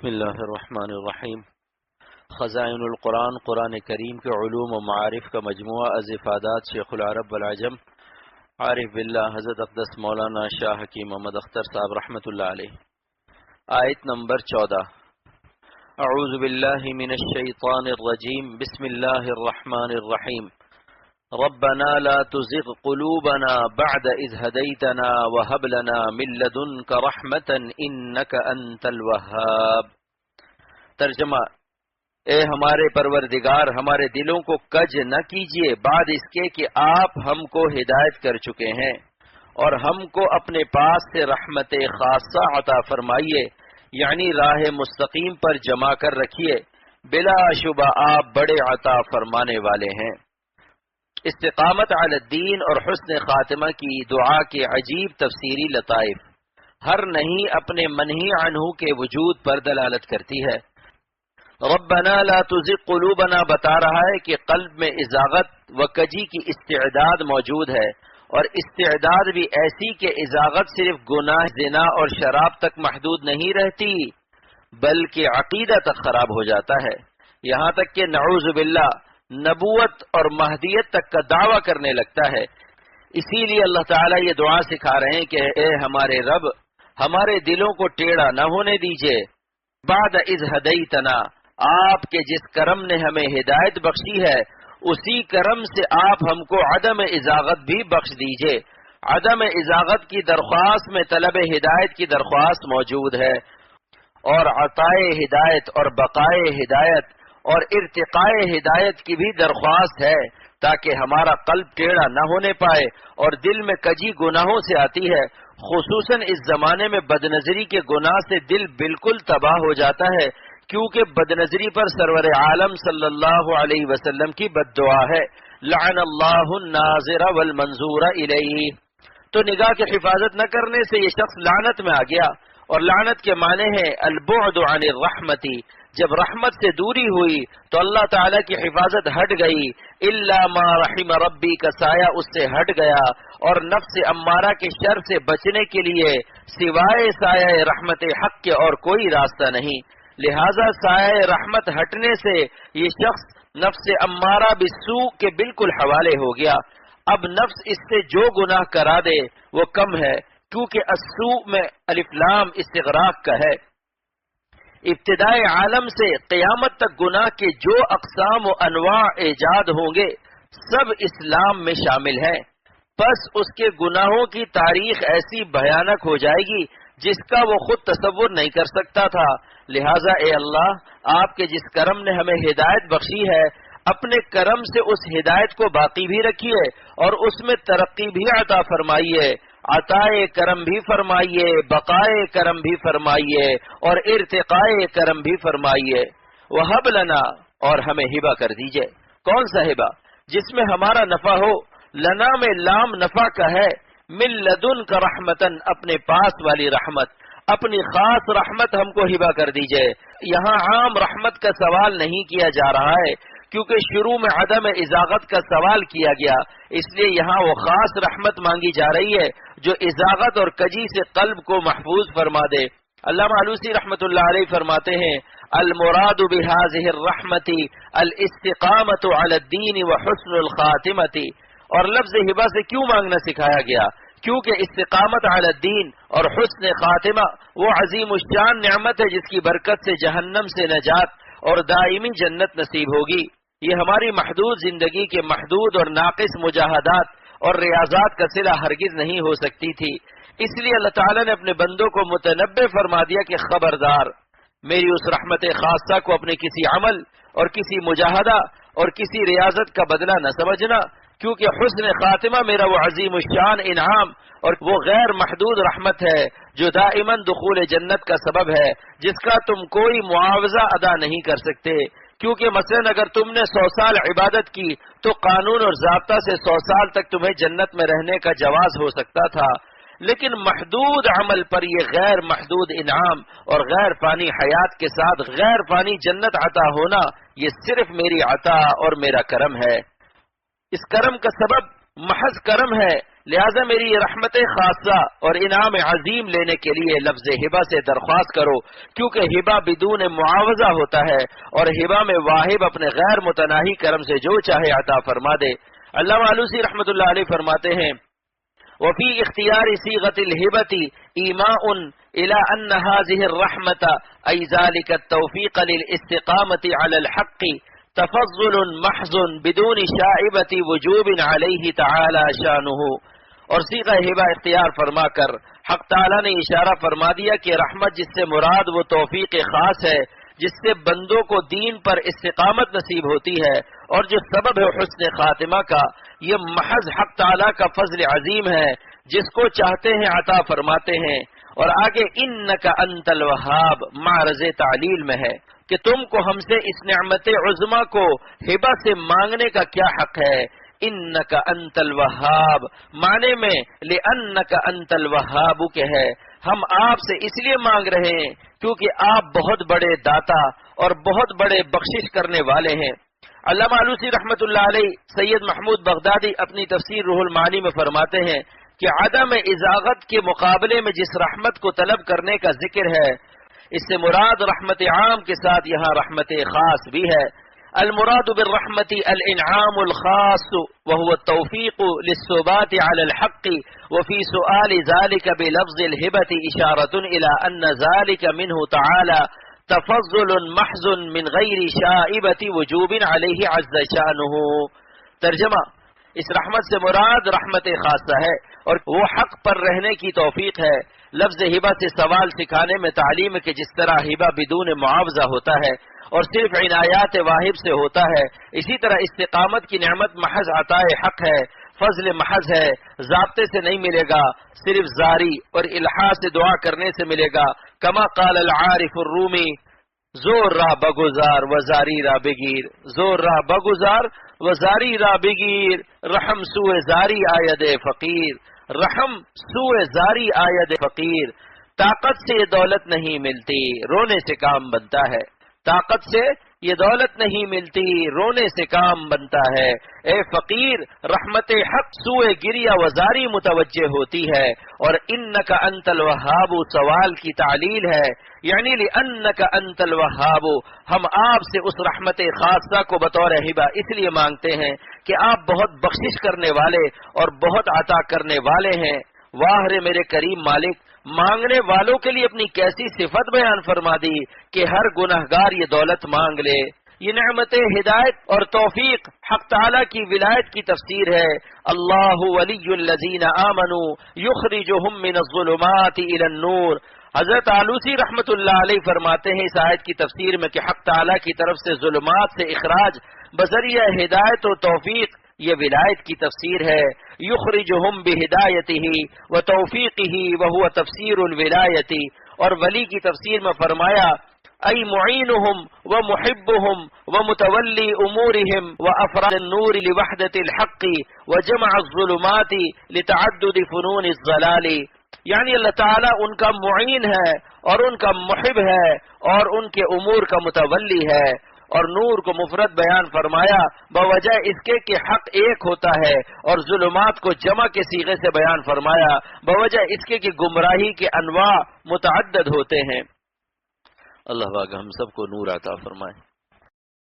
بسم اللہ الرحمن الرحیم۔ خزائن القرآن، قرآن کریم کے علوم و معارف کا مجموعہ از افادات شیخ العرب والعجم عارف باللہ حضرت اقدس مولانا شاہ حکیم محمد اختر صاحب رحمۃ اللہ علیہ۔ آیت نمبر 14۔ اعوذ باللہ من الشیطان الرجیم، بسم اللہ الرحمن الرحیم۔ ربنا لا تزغ قلوبنا بعد اذ هديتنا وهب لنا من لدنك رحمة انك انت الوهاب۔ ترجمہ: اے ہمارے پروردگار، ہمارے دلوں کو کج نہ کیجیے بعد اس کے کہ آپ ہم کو ہدایت کر چکے ہیں، اور ہم کو اپنے پاس سے رحمت خاصہ عطا فرمائیے، یعنی راہ مستقیم پر جمع کر رکھیے، بلا شبہ آپ بڑے عطا فرمانے والے ہیں۔ استقامت علی الدین اور حسن خاتمہ کی دعا کے عجیب تفسیری لطائف۔ ہر نہیں اپنے منہی عنہ کے وجود پر دلالت کرتی ہے۔ ربنا لا تزغ قلوبنا بتا رہا ہے کہ قلب میں ازاغت و کجی کی استعداد موجود ہے، اور استعداد بھی ایسی کہ ازاغت صرف گناہ، زنا اور شراب تک محدود نہیں رہتی، بلکہ عقیدہ تک خراب ہو جاتا ہے، یہاں تک کہ نعوذ باللہ نبوت اور مہدیت تک کا دعویٰ کرنے لگتا ہے۔ اسی لیے اللہ تعالیٰ یہ دعا سکھا رہے ہیں کہ اے ہمارے رب، ہمارے دلوں کو ٹیڑھا نہ ہونے دیجیے، بعد اذ ہدیتنا، آپ کے جس کرم نے ہمیں ہدایت بخشی ہے اسی کرم سے آپ ہم کو عدم ازاغت بھی بخش دیجیے۔ عدم ازاغت کی درخواست میں طلب ہدایت کی درخواست موجود ہے، اور عطائے ہدایت اور بقائے ہدایت اور ارتقاء ہدایت کی بھی درخواست ہے، تاکہ ہمارا قلب ٹیڑھا نہ ہونے پائے اور دل میں کجی گناہوں سے آتی ہے، خصوصاً اس زمانے میں بدنظری کے گناہ سے دل بالکل تباہ ہو جاتا ہے، کیونکہ بدنظری پر سرور عالم صلی اللہ علیہ وسلم کی بد دعا ہے، لعن اللہ الناظر والمنظور الیہ۔ تو نگاہ کی حفاظت نہ کرنے سے یہ شخص لعنت میں آ گیا، اور لعنت کے معنی ہے البعد عن الرحمتی۔ جب رحمت سے دوری ہوئی تو اللہ تعالیٰ کی حفاظت ہٹ گئی، الا ما رحم ربی کا سایہ اس سے ہٹ گیا، اور نفس امارہ کے شر سے بچنے کے لیے سوائے سایہ رحمت حق کے اور کوئی راستہ نہیں۔ لہذا سایہ رحمت ہٹنے سے یہ شخص نفس امارہ بالسوء کے بالکل حوالے ہو گیا۔ اب نفس اس سے جو گناہ کرا دے وہ کم ہے، کیونکہ السوء میں الف لام استغراق کا ہے۔ ابتدائے عالم سے قیامت تک گناہ کے جو اقسام و انواع ایجاد ہوں گے سب اسلام میں شامل ہیں، پس اس کے گناہوں کی تاریخ ایسی بھیانک ہو جائے گی جس کا وہ خود تصور نہیں کر سکتا تھا۔ لہٰذا اے اللہ، آپ کے جس کرم نے ہمیں ہدایت بخشی ہے، اپنے کرم سے اس ہدایت کو باقی بھی رکھیے اور اس میں ترقی بھی عطا فرمائیے، عطائے کرم بھی فرمائیے، بقائے کرم بھی فرمائیے، اور ارتقائے کرم بھی فرمائیے۔ وہب لنا، اور ہمیں ہبہ کر دیجئے۔ کون سا ہبہ؟ جس میں ہمارا نفع ہو۔ لنا میں لام نفع کا ہے، من لدن کا رحمتن، اپنے پاس والی رحمت، اپنی خاص رحمت ہم کو ہبہ کر دیجئے۔ یہاں عام رحمت کا سوال نہیں کیا جا رہا ہے، کیونکہ شروع میں عدم ازاغت کا سوال کیا گیا، اس لیے یہاں وہ خاص رحمت مانگی جا رہی ہے جو ازاغت اور کجی سے قلب کو محفوظ فرما دے۔ علامہ علوسی رحمۃ اللہ علیہ فرماتے ہیں، المراد بهذه الرحمت الاستقامت علی الدین وحسن الخاتمت۔ اور لفظ ہبہ سے کیوں مانگنا سکھایا گیا؟ کیونکہ استقامت علی الدین اور حسن خاتمہ وہ عظیم الشان نعمت ہے جس کی برکت سے جہنم سے نجات اور دائمی جنت نصیب ہوگی۔ یہ ہماری محدود زندگی کے محدود اور ناقص مجاہدات اور ریاضات کا صلہ ہرگز نہیں ہو سکتی تھی۔ اس لیے اللہ تعالیٰ نے اپنے بندوں کو متنبہ فرما دیا کہ خبردار، میری اس رحمت خاصہ کو اپنے کسی عمل اور کسی مجاہدہ اور کسی ریاضت کا بدلہ نہ سمجھنا، کیونکہ حسن خاتمہ میرا وہ عظیم الشان انعام اور وہ غیر محدود رحمت ہے جو دائماً دخول جنت کا سبب ہے، جس کا تم کوئی معاوضہ ادا نہیں کر سکتے۔ کیونکہ مثلا اگر تم نے 100 سال عبادت کی تو قانون اور ضابطہ سے 100 سال تک تمہیں جنت میں رہنے کا جواز ہو سکتا تھا، لیکن محدود عمل پر یہ غیر محدود انعام اور غیر فانی حیات کے ساتھ غیر فانی جنت عطا ہونا، یہ صرف میری عطا اور میرا کرم ہے۔ اس کرم کا سبب محض کرم ہے، لہذا میری یہ رحمت خاصہ اور انعام عظیم لینے کے لیے لفظ ہبہ سے درخواست کرو، کیونکہ ہبہ بدون معاوضہ ہوتا ہے، اور ہبہ میں واہب اپنے غیر متناہی کرم سے جو چاہے عطا فرما دے۔ علامہ آلوسی رحمۃ اللہ علیہ فرماتے ہیں وفي اختيار صيغة الهبة إيماء إلى أن هذه الرحمة أي ذلك التوفيق للاستقامة على الحق تفضل محض بدون شائبة وجوب عليه تعالى شانه، اور صیغہ ہبہ اختیار فرما کر حق تعالی نے اشارہ فرما دیا کہ رحمت جس سے مراد وہ توفیق خاص ہے جس سے بندوں کو دین پر استقامت نصیب ہوتی ہے، اور جو سبب ہے حسن خاتمہ کا، یہ محض حق تعالی کا فضل عظیم ہے، جس کو چاہتے ہیں عطا فرماتے ہیں۔ اور آگے انک انت الوہاب معرض تعلیل میں ہے کہ تم کو ہم سے اس نعمت عظما کو ہبہ سے مانگنے کا کیا حق ہے۔ انک انت الوہاب معنی میں لانک انت الوہاب کے ہے، ہم آپ سے اس لیے مانگ رہے ہیں کیونکہ آپ بہت بڑے داتا اور بہت بڑے بخشش کرنے والے ہیں۔ علامہ آلوسی رحمۃ اللہ علیہ سید محمود بغدادی اپنی تفسیر روح المعانی میں فرماتے ہیں کہ عدم ازاغت کے مقابلے میں جس رحمت کو طلب کرنے کا ذکر ہے، اس سے مراد رحمت عام کے ساتھ یہاں رحمت خاص بھی ہے۔ المراد بالرحمت الانعام الخاص وهو التوفيق للثبات على الحق، وفي سؤال ذلك بلفظ الهبة إشارة إلى أن ذلك منه تعالى تفضل محض من غیر شائبة وجوب علیہ عز شانہ۔ ترجمہ، اس رحمت سے مراد رحمت خاصہ ہے اور وہ حق پر رہنے کی توفیق ہے۔ لفظ ہبہ سے سوال سکھانے میں تعلیم کہ جس طرح ہبہ بدون معاوضہ ہوتا ہے اور صرف عنایات واہب سے ہوتا ہے، اسی طرح استقامت کی نعمت محض عطا حق ہے، فضل محض ہے، ضابطے سے نہیں ملے گا، صرف زاری اور الحاح سے دعا کرنے سے ملے گا۔ کما قال العارف الرومی زور راہ بگزار و زاری را بگیر، زور راہ بگزار و زاری را بگیر، رحم سوء زاری آید فقیر، رحم سوء زاری آید فقیر۔ طاقت سے یہ دولت نہیں ملتی، رونے سے کام بنتا ہے، طاقت سے یہ دولت نہیں ملتی، رونے سے کام بنتا ہے۔ اے فقیر، رحمت حق سوئے گریہ وزاری متوجہ ہوتی ہے، اور انک انت الوہاب سوال کی تعلیل ہے، یعنی لانک انت الوہاب، ہم آپ سے اس رحمت خاصہ کو بطور ہبہ اس لیے مانگتے ہیں کہ آپ بہت بخشش کرنے والے اور بہت عطا کرنے والے ہیں۔ واہ رے میرے کریم مالک، مانگنے والوں کے لیے اپنی کیسی صفت بیان فرما دی کہ ہر گنہگار یہ دولت مانگ لے۔ یہ نعمت ہدایت اور توفیق حق تعالی کی ولایت کی تفسیر ہے۔ اللہ ولی الذین آمنوا یخرجہم من الظلمات الی النور۔ حضرت آلوسی رحمت اللہ علیہ فرماتے ہیں اس آیت کی تفسیر میں کہ حق تعالی کی طرف سے ظلمات سے اخراج بذریعہ ہدایت و توفیق، یہ ولایت کی تفسیر ہے۔ یخرجہم بہدایتہ و توفیقہ وہو تفسیر الولایت، اور ولی کی تفسیر میں فرمایا ای معینہم و محبہم و متولی امورہم و افراد النور لوحدت الحق و جمع الظلمات لتعدد فنون الضلال، یعنی اللہ تعالیٰ ان کا معین ہے اور ان کا محب ہے اور ان کے امور کا متولی ہے، اور نور کو مفرد بیان فرمایا بوجہ اس کے کہ حق ایک ہوتا ہے، اور ظلمات کو جمع کے صیغے سے بیان فرمایا بوجہ اس کے کہ گمراہی کے انواع متعدد ہوتے ہیں۔ اللہ پاک ہم سب کو نور عطا فرمائے۔